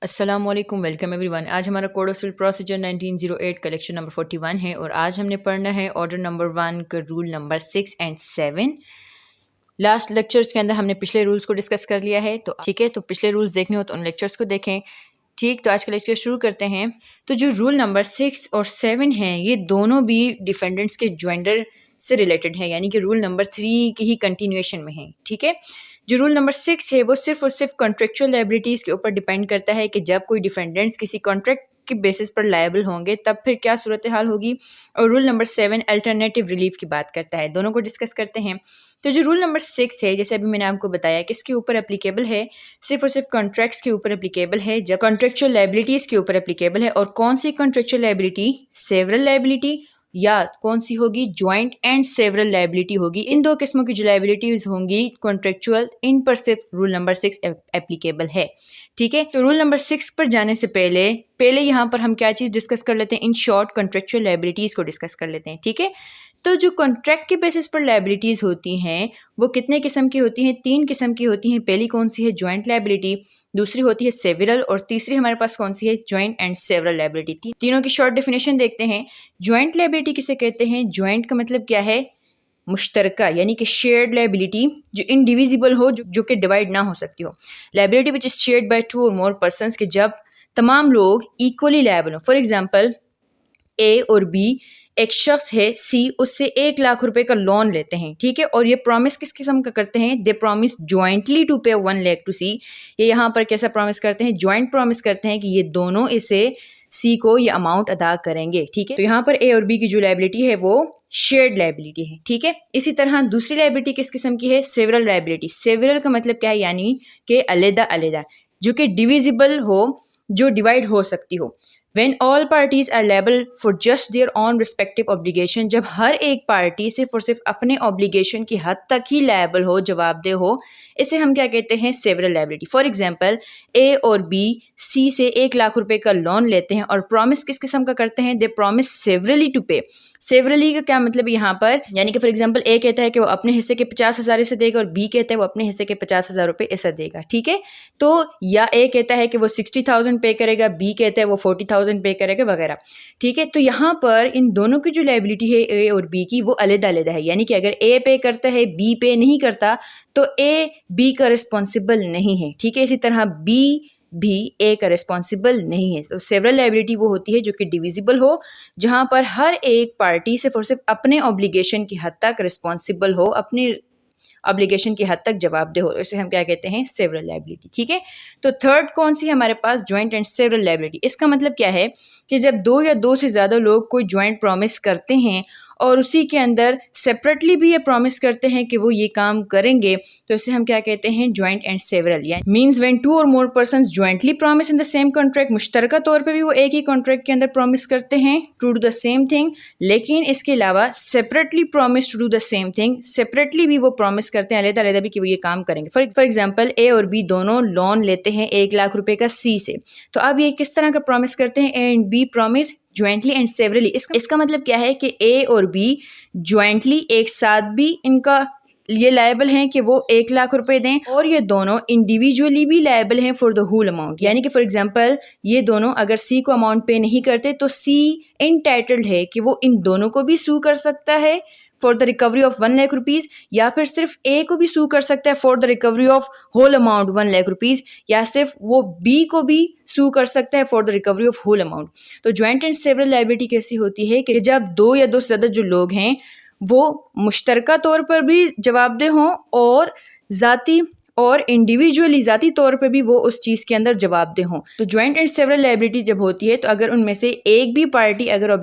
अस्सलामुअलैकुम, welcome everyone. आज हमारा code of civil procedure 1908 collection number 41 है और आज हमने पढ़ना है ऑर्डर नंबर 1 का rule number 6 and 7। Last lectures के अंदर हमने पिछले रूल्स को डिस्कस कर लिया है, तो ठीक है, तो पिछले रूल्स देखने हो तो उन लेक्चर्स को देखें। ठीक, तो आज का लेक्चर शुरू करते हैं। तो जो रूल नंबर 6 और 7 हैं, ये दोनों भी डिफेंडेंट्स के ज्वाइंडर से रिलेटेड है, यानी कि रूल नंबर 3 की ही कंटिन्यूएशन में है। ठीक है, जो रूल नंबर 6 है वो सिर्फ और सिर्फ कॉन्ट्रेक्चुअल लायबिलिटीज़ के ऊपर डिपेंड करता है कि जब कोई डिफेंडेंट्स किसी कॉन्ट्रैक्ट की बेसिस पर लायबल होंगे तब फिर क्या सूरत हाल होगी। और रूल नंबर 7 अल्टरनेटिव रिलीफ की बात करता है। दोनों को डिस्कस करते हैं। तो जो रूल नंबर 6 है, जैसे अभी मैंने आपको बताया, किसके ऊपर एप्लीकेबल है, सिर्फ और सिर्फ कॉन्ट्रैक्ट्स के ऊपर एप्लीकेबल है, जब कॉन्ट्रेक्चुअल लायबिलिटीज़ के ऊपर एप्लीकेबल है। और कौन सी कॉन्ट्रेक्चुअल लायबिलिटी, सेवरल लायबिलिटी, या कौन सी होगी, ज्वाइंट एंड सेवरल लायबिलिटी होगी। इन दो किस्मों की जो लायबिलिटीज होंगी कॉन्ट्रेक्चुअल, इन पर सिर्फ रूल नंबर 6 एप्लीकेबल है। ठीक है, तो रूल नंबर 6 पर जाने से पहले यहाँ पर हम क्या चीज़ डिस्कस कर लेते हैं, इन शॉर्ट कॉन्ट्रेक्चुअल लायबिलिटीज़ को डिस्कस कर लेते हैं। ठीक है, तो जो कॉन्ट्रैक्ट के बेसिस पर लायबिलिटीज़ होती हैं वो कितने किस्म की होती हैं, 3 किस्म की होती हैं। पहली कौन सी है, ज्वाइंट लायबिलिटी, दूसरी होती है सेवरल, और तीसरी हमारे पास कौन सी है, ज्वाइंट एंड सेवरल लायबिलिटी। तीनों की शॉर्ट डेफिनेशन देखते हैं। ज्वाइंट लायबिलिटी किसे कहते हैं, ज्वाइंट का मतलब क्या है, मुश्तरका, यानी कि शेयर्ड लायबिलिटी जो इनडिविजिबल हो, जो कि डिवाइड ना हो सकती हो। Liability which is shared by 2 और मोर पर्सन्स, के जब तमाम लोग इक्वली लायबल हो। फॉर एग्जाम्पल, ए और बी, एक शख्स है सी, उससे 1 लाख रुपए का लोन लेते हैं। ठीक है, और ये प्रॉमिस किस किस्म का करते हैं, दे प्रॉमिस ज्वाइंटली टू पे 1 लाख टू सी। ये यहाँ पर कैसा प्रॉमिस करते हैं, ज्वाइंट प्रॉमिस करते हैं कि ये दोनों इसे सी को ये अमाउंट अदा करेंगे। ठीक है, तो यहाँ पर ए और बी की जो लायबिलिटी है वो शेयर्ड लायबिलिटी है। ठीक है, इसी तरह दूसरी लायबिलिटी किस किस्म की है, सेवरल लायबिलिटी। सेवरल का मतलब क्या है, यानी कि अलग अलग, जो कि डिविजिबल हो, जो डिवाइड हो सकती हो। When all parties are liable for just their own respective obligation, जब हर एक पार्टी सिर्फ और सिर्फ अपने ऑब्लिगेशन की हद तक ही लायबल हो, जवाबदेह हो, इसे हम क्या कहते हैं, सेवरल लायबिलिटी। फॉर एग्जाम्पल, ए और बी सी से 1 लाख रुपए का लोन लेते हैं और प्रॉमिस किस किस्म का करते हैं, दे प्रॉमिस सेवरली टू पे। सेवरली का क्या मतलब यहाँ पर, यानी कि फॉर एग्जाम्पल ए कहता है कि वो अपने हिस्से के 50,000 इसे देगा और बी कहता है वो अपने हिस्से के 50,000 रुपए इसे देगा। ठीक है, तो या ए कहता है कि वो 60,000 पे करेगा, बी कहता है वो 40,000 पे करेगा वगैरह। ठीक है, तो यहाँ पर इन दोनों की जो लायबिलिटी है ए और बी की, वो अलग अलग है। यानी कि अगर ए पे करता है, बी पे नहीं करता, तो ए बी का रिस्पॉन्सिबल नहीं है। ठीक है, इसी तरह बी भी ए का रिस्पॉन्सिबल नहीं है। तो सेवरल लायबिलिटी वो होती है जो कि डिविजिबल हो, जहां पर हर एक पार्टी सिर्फ और सिर्फ अपने ऑब्लिगेशन की हद तक रिस्पॉन्सिबल हो, अपनी ऑब्लिगेशन की हद तक जवाबदेह हो। इसे हम क्या कहते हैं, सेवरल लायबिलिटी। ठीक है, तो थर्ड कौन सी हमारे पास, ज्वाइंट एंड सेवरल लायबिलिटी। इसका मतलब क्या है कि जब 2 या 2 से ज़्यादा लोग कोई ज्वाइंट प्रॉमिस करते हैं और उसी के अंदर सेपरेटली भी ये प्रॉमिस करते हैं कि वो ये काम करेंगे, तो इसे हम क्या कहते हैं, ज्वाइंट एंड सेवरल। या मींस व्हेन 2 और more persons jointly promise in the same contract, मुश्तरका तौर पे भी वो एक ही कॉन्ट्रैक्ट के अंदर प्रॉमिस करते हैं to do the same thing, लेकिन इसके अलावा separately promise to do the same thing, separately भी वो प्रॉमिस करते हैं अलग अलग भी कि वो ये काम करेंगे। फॉर एग्जाम्पल, ए और बी दोनों लोन लेते हैं 1 लाख रुपए का सी से, तो अब ये किस तरह का प्रॉमिस करते हैं, A and B promise jointly and severally. इसका मतलब क्या है कि ए और बी ज्वाइंटली एक साथ भी इनका ये लायबल हैं कि वो 1 लाख रुपए दें, और ये दोनों इंडिविजुअली भी लायबल हैं फॉर द होल अमाउंट। यानी कि फॉर एग्जांपल, ये दोनों अगर सी को अमाउंट पे नहीं करते तो सी इंटाइटल्ड है कि वो इन दोनों को भी सू कर सकता है for the recovery of 1 lakh rupees, या फिर सिर्फ ए को भी सू कर सकता है for the recovery of whole amount 1 lakh rupees, या सिर्फ वो बी को भी सू कर सकता है for the recovery of whole amount. तो ज्वाइंट एंड सेवरल लायबिलिटी कैसी होती है कि जब 2 या 2 से ज़्यादा जो लोग हैं वो मुश्तरका तौर पर भी जवाबदेह हों और ज़ाती और इंडिविजुअली ज़ाती तौर पे भी वो उस चीज़ के अंदर जवाबदेह हों। तो ज्वाइंट एंड सेवरल लायबिलिटी जब होती है, तो अगर उनमें से एक भी पार्टी अगर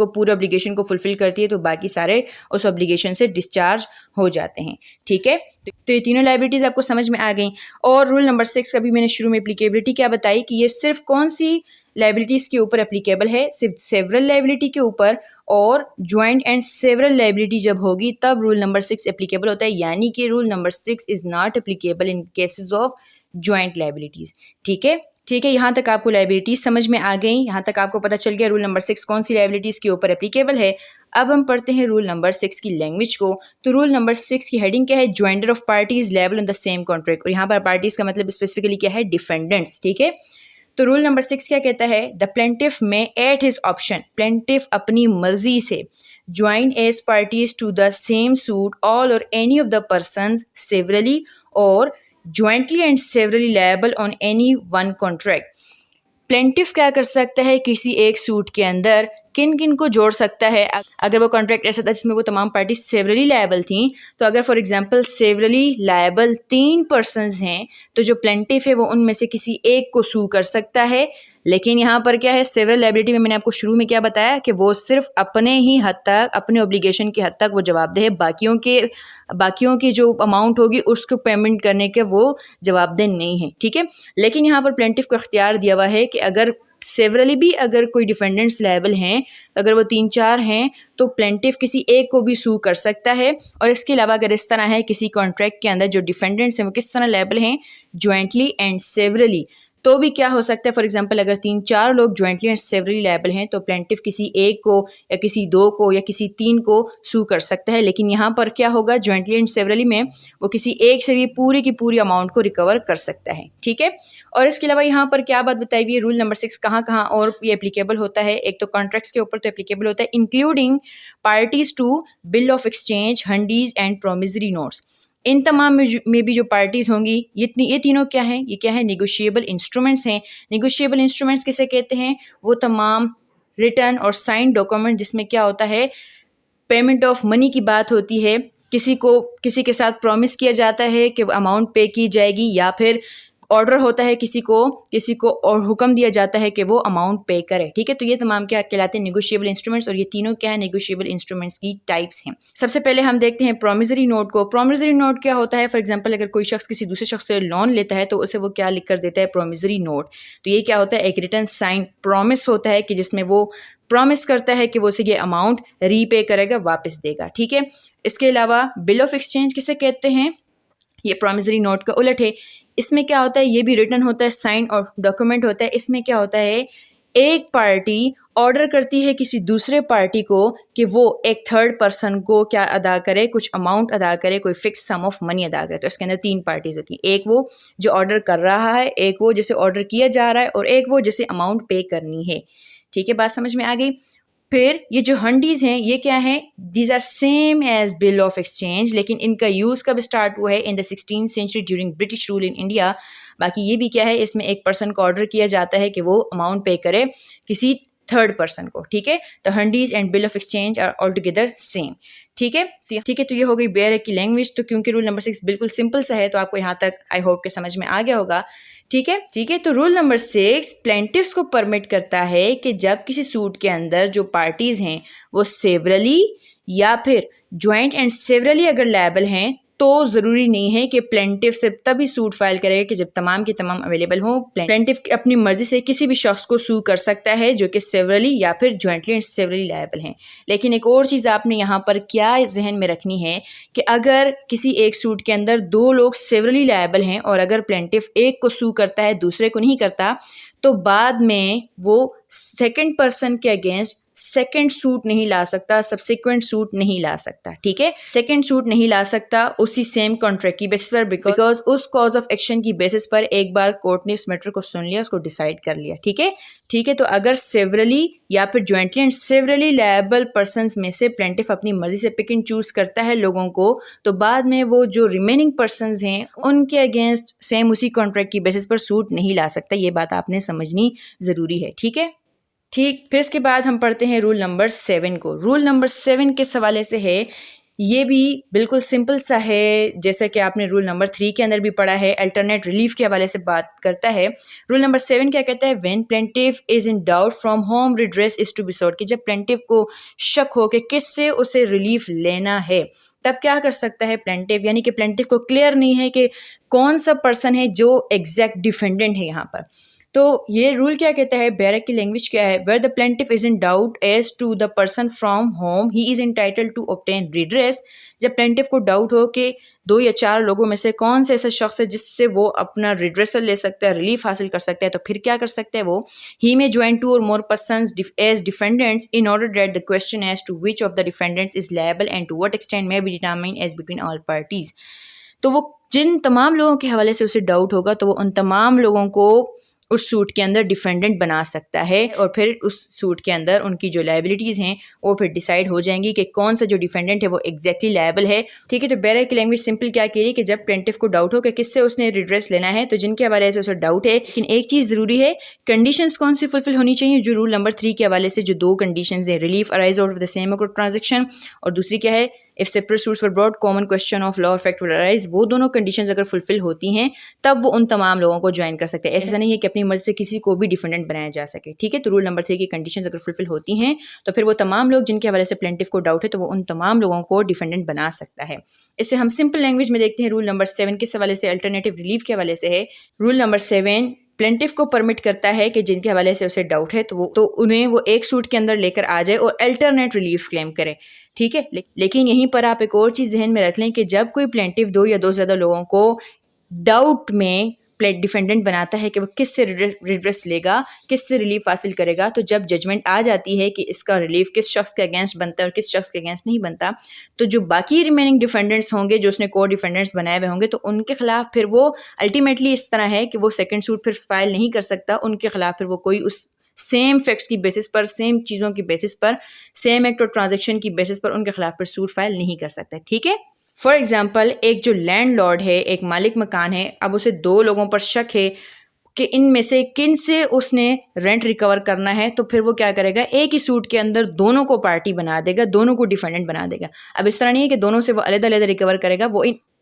पूरे ऑब्लिगेशन को फुलफिल करती है, तो बाकी सारे उस ऑब्लिगेशन से डिस्चार्ज हो जाते हैं। ठीक है, तो ये तीनों लायबिलिटीज़ आपको समझ में आ गई। और रूल नंबर 6 का भी मैंने शुरू में एप्लीकेबिलिटी क्या बताई कि ये सिर्फ कौन सी लायबिलिटीज़ के ऊपर एप्लीकेबल है, सिर्फ सेवरल लायबिलिटी के ऊपर, और ज्वाइंट एंड सेवरल लायबिलिटी जब होगी तब रूल नंबर 6 एप्लीकेबल होता है। यानी कि rule number 6 is not applicable in cases of joint liabilities. ठीक है, ठीक है, यहाँ तक आपको लायबिलिटीज समझ में आ गई, यहाँ तक आपको पता चल गया रूल नंबर 6 कौन सी लायबिलिटीज के ऊपर एप्लीकेबल है। अब हम पढ़ते हैं रूल नंबर 6 की लैंग्वेज को। तो रूल नंबर 6 की हेडिंग क्या है, joinder of parties liable in the same contract. और यहाँ पर पार्टीज का मतलब स्पेसिफिकली क्या है, डिफेंडेंट्स। ठीक है, तो रूल नंबर 6 क्या कहता है, the plaintiff may at his option, plaintiff अपनी मर्जी से join as parties to the same suit all or any of the persons severally or jointly and severally liable on any one contract। Plaintiff क्या कर सकता है, किसी एक suit के अंदर किन किन को जोड़ सकता है। अगर वो कॉन्ट्रैक्ट ऐसा था जिसमें वो तमाम पार्टी सेवरली लायबल थी, तो अगर for example severally liable 3 persons हैं तो जो प्लेंटिफ है वो उनमें से किसी एक को सू कर सकता है। लेकिन यहाँ पर क्या है, सेवरल लायबिलिटी में मैंने आपको शुरू में क्या बताया कि वो सिर्फ अपने ही हद तक, अपने ऑब्लिगेशन की हद तक वो जवाबदेह है, बाकियों की जो अमाउंट होगी उसको पेमेंट करने के वो जवाबदेह नहीं है, ठीक है। लेकिन यहाँ पर प्लेंटिफ को इख्तियार दिया हुआ है कि अगर सेवरली भी अगर कोई डिफेंडेंट्स लायबल हैं, अगर वो 3-4 हैं तो प्लेंटिफ किसी एक को भी सू कर सकता है। और इसके अलावा अगर इस तरह है किसी कॉन्ट्रैक्ट के अंदर जो डिफेंडेंट्स हैं वो किस तरह लायबल हैं, ज्वाइंटली एंड सेवरली, तो भी क्या हो सकता है, फॉर एग्जांपल अगर 3-4 लोग ज्वाइंटली एंड सेवरली लायबल हैं तो प्लेंटिफ किसी एक को या किसी 2 को या किसी 3 को सू कर सकता है। लेकिन यहाँ पर क्या होगा, ज्वाइंटली एंड सेवरली में वो किसी एक से भी पूरी की पूरी अमाउंट को रिकवर कर सकता है, ठीक है। और इसके अलावा यहाँ पर क्या बात बताई हुई है, रूल नंबर 6 कहाँ कहाँ और ये एप्लीकेबल होता है। एक तो कॉन्ट्रैक्ट्स के ऊपर तो एप्लीकेबल होता है, including parties to bill of exchange, hundis and promissory notes. इन तमाम में भी जो पार्टीज़ होंगी ये तीनों क्या हैं, ये क्या है, निगोशिएबल इंस्ट्रूमेंट्स हैं। निगोशिएबल इंस्ट्रूमेंट्स किसे कहते हैं, वो तमाम रिटर्न और साइन डॉक्यूमेंट जिसमें क्या होता है, पेमेंट ऑफ मनी की बात होती है, किसी के साथ प्रॉमिस किया जाता है कि अमाउंट पे की जाएगी, या फिर ऑर्डर होता है किसी को और हुक्म दिया जाता है कि वो अमाउंट पे करे, ठीक है। तो ये तमाम क्या कहलाते हैं, नेगोशिएबल इंस्ट्रूमेंट्स। और ये तीनों क्या है, नेगोशिएबल इंस्ट्रूमेंट्स की टाइप्स हैं। सबसे पहले हम देखते हैं प्रोमिसरी नोट को। प्रोमिसरी नोट क्या होता है, फॉर एग्जांपल अगर कोई शख्स किसी दूसरे शख्स से लोन लेता है तो उसे वो क्या लिख कर देता है, प्रोमिसरी नोट। तो ये क्या होता है, एक रिटर्न साइन प्रॉमिस होता है कि जिसमें वो प्रॉमिस करता है कि वो उसे ये अमाउंट रीपे करेगा, वापस देगा, ठीक है। इसके अलावा बिल ऑफ एक्सचेंज किसे कहते हैं, ये प्रोमिसरी नोट का उलट है। इसमें क्या होता है, ये भी रिटर्न होता है, साइन और डॉक्यूमेंट होता है। इसमें क्या होता है, एक पार्टी ऑर्डर करती है किसी दूसरे पार्टी को कि वो एक थर्ड पर्सन को क्या अदा करे, कुछ अमाउंट अदा करे, कोई फिक्स सम ऑफ मनी अदा करे। तो इसके अंदर 3 पार्टीज होती हैं, एक वो जो ऑर्डर कर रहा है, एक वो जिसे ऑर्डर किया जा रहा है, और एक वो जिसे अमाउंट पे करनी है, ठीक है। बात समझ में आ गई। फिर ये जो हंडीज हैं ये क्या है, these are same as bill of exchange, लेकिन इनका यूज़ कब स्टार्ट हुआ है, in the 16th century during British rule in India. बाकी ये भी क्या है, इसमें एक पर्सन को ऑर्डर किया जाता है कि वो अमाउंट पे करे किसी थर्ड पर्सन को, ठीक है। तो hundis and bill of exchange are all together same, ठीक है। तो ये हो गई बेयर की लैंग्वेज। तो क्योंकि रूल नंबर 6 बिल्कुल सिंपल सा है तो आपको यहाँ तक आई होप के समझ में आ गया होगा, ठीक है। तो रूल नंबर 6 प्लेंटिफ्स को परमिट करता है कि जब किसी सूट के अंदर जो पार्टीज हैं वो सेवरली या फिर ज्वाइंट एंड सेवरली अगर लायबल हैं तो ज़रूरी नहीं है कि प्लेंटिफ से तभी सूट फाइल करेगा कि जब तमाम की तमाम अवेलेबल हो। प्लेंटिफ अपनी मर्जी से किसी भी शख्स को सू कर सकता है जो कि सेवरली या फिर ज्वाइंटली एंड सेवरली लायबल हैं। लेकिन एक और चीज़ आपने यहाँ पर क्या जहन में रखनी है कि अगर किसी एक सूट के अंदर 2 लोग सेवरली लायबल हैं और अगर प्लेंटिफ एक को सू करता है दूसरे को नहीं करता, तो बाद में वो सेकंड पर्सन के अगेंस्ट सेकंड सूट नहीं ला सकता, सब्सिक्वेंट सूट नहीं ला सकता, ठीक है। सेकंड सूट नहीं ला सकता उसी सेम कॉन्ट्रैक्ट की बेसिस पर, बिकॉज उस कॉज ऑफ एक्शन की बेसिस पर एक बार कोर्ट ने उस मैटर को सुन लिया, उसको डिसाइड कर लिया, ठीक है। तो अगर सेवरली या फिर jointly and severally liable persons में से प्लेंटिफ अपनी मर्जी से पिक एंड चूज करता है लोगों को, तो बाद में वो जो रिमेनिंग पर्सन्स हैं उनके अगेंस्ट सेम उसी कॉन्ट्रैक्ट की बेसिस पर सूट नहीं ला सकता। ये बात आपने समझनी ज़रूरी है, ठीक है। फिर इसके बाद हम पढ़ते हैं रूल नंबर 7 को। रूल नंबर 7 के हवाले से है, ये भी बिल्कुल सिंपल सा है, जैसा कि आपने रूल नंबर 3 के अंदर भी पढ़ा है, अल्टरनेट रिलीफ के हवाले से बात करता है। रूल नंबर 7 क्या कहता है, when plaintiff is in doubt from whom redress is to be sought, कि जब प्लेंटिफ को शक हो कि किससे उसे रिलीफ लेना है तब क्या कर सकता है प्लेंटिफ, यानी कि प्लेंटिफ को क्लियर नहीं है कि कौन सा पर्सन है जो एग्जैक्ट डिफेंडेंट है यहाँ पर। तो ये रूल क्या कहता है, बैरक की लैंग्वेज क्या है, where the plaintiff is in doubt as to the person from whom he is entitled to obtain redress. जब प्लेंटिफ को डाउट हो कि 2 या 4 लोगों में से कौन से ऐसा शख्स है जिससे वो अपना रिड्रेसल ले सकता है, रिलीफ हासिल कर सकता है, तो फिर क्या कर सकता है वो, ही में ज्वाइन 2 और more persons as defendants in order that the question as to which of the defendants is liable and to what extent may be determined as between all parties. तो वो जिन तमाम लोगों के हवाले से उसे डाउट होगा तो वो उन तमाम लोगों को उस सूट के अंदर डिफेंडेंट बना सकता है और फिर उस सूट के अंदर उनकी जो लायबिलिटीज़ हैं वो फिर डिसाइड हो जाएंगी कि कौन सा जो डिफेंडेंट है वो एग्जैक्टली लायबल है। ठीक है, तो बैरर की लैंग्वेज सिंपल क्या कह रही है कि जब प्लेंटिफ को डाउट हो कि किससे उसने रिड्रेस लेना है तो जिनके हवाले से उसे डाउट है, लेकिन एक चीज़ ज़रूरी है, कंडीशंस कौन सी फुलफिल होनी चाहिए, जो रूल नंबर 3 के हवाले से जो 2 कंडीशंस है, relief arise out of the same account transaction, और दूसरी क्या है, if separate suits were brought common question of law और फैक्ट विल अराइज। वो दोनों कंडीशंस अगर फुलफिल होती हैं तब वो उन तमाम लोगों को ज्वाइन कर सकते हैं। ऐसा नहीं है कि अपनी मर्जी से किसी को भी डिफेंडेंट बनाया जा सके। ठीक है, तो रूल नंबर 3 की कंडीशंस अगर फुलफिल होती हैं तो फिर वो तमाम लोग जिनके हवाले से प्लेंटिफ को डाउट है तो वो उन तमाम लोगों को डिफेंडेंट बना सकता है। इससे हम सिंपल लैंग्वेज में देखते हैं रूल नंबर 7 किस हवाले से, अल्टरनेटिव रिलीफ के हवाले से है। रूल नंबर 7 प्लेंटिफ को परमिट करता है कि जिनके हवाले से उसे डाउट है तो उन्हें वो एक सूट के अंदर लेकर आ जाए और अल्टरनेट रिलीफ क्लेम करे। ठीक है, लेकिन यहीं पर आप एक और चीज़ जहन में रख लें कि जब कोई प्लेंटिफ 2 या 2 से ज़्यादा लोगों को डाउट में डिफेंडेंट बनाता है कि वो किससे रिड्रेस लेगा, किससे रिलीफ हासिल करेगा, तो जब जजमेंट आ जाती है कि इसका रिलीफ किस शख्स के अगेंस्ट बनता है और किस शख्स के अगेंस्ट नहीं बनता, तो जो बाकी रिमेनिंग डिफेंडेंट्स होंगे जो उसने को डिफेंडेंट्स बनाए हुए होंगे तो उनके खिलाफ फिर वो अल्टीमेटली इस तरह है कि वो सेकंड सूट फिर फाइल नहीं कर सकता। उनके खिलाफ फिर वो कोई उस सेम फैक्ट्स की बेसिस पर, सेम चीज़ों की बेसिस पर, सेम एक्ट और ट्रांजेक्शन की बेसिस पर उनके खिलाफ फिर सूट फाइल नहीं कर सकता। ठीक है, फॉर एग्जाम्पल एक जो लैंडलॉर्ड है, एक मालिक मकान है, अब उसे 2 लोगों पर शक है कि इनमें से किन से उसने रेंट रिकवर करना है, तो फिर वो क्या करेगा, एक ही सूट के अंदर दोनों को पार्टी बना देगा, दोनों को डिफेंडेंट बना देगा। अब इस तरह नहीं है कि दोनों से वो अलग-अलग रिकवर करेगा,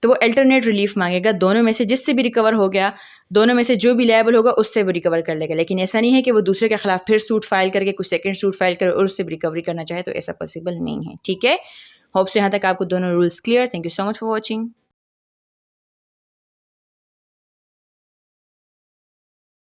तो वो अल्टरनेट रिलीफ मांगेगा, दोनों में से जिससे भी रिकवर हो गया, दोनों में से जो भी लायबल होगा उससे वो रिकवर कर लेगा। लेकिन ऐसा नहीं है कि वो दूसरे के खिलाफ फिर सूट फाइल करके कुछ सेकंड सूट फाइल करे और उससे भी रिकवरी करना चाहे, तो ऐसा पॉसिबल नहीं है। ठीक है, होप से यहाँ तक आपको दोनों rules clear. Thank you so much for watching.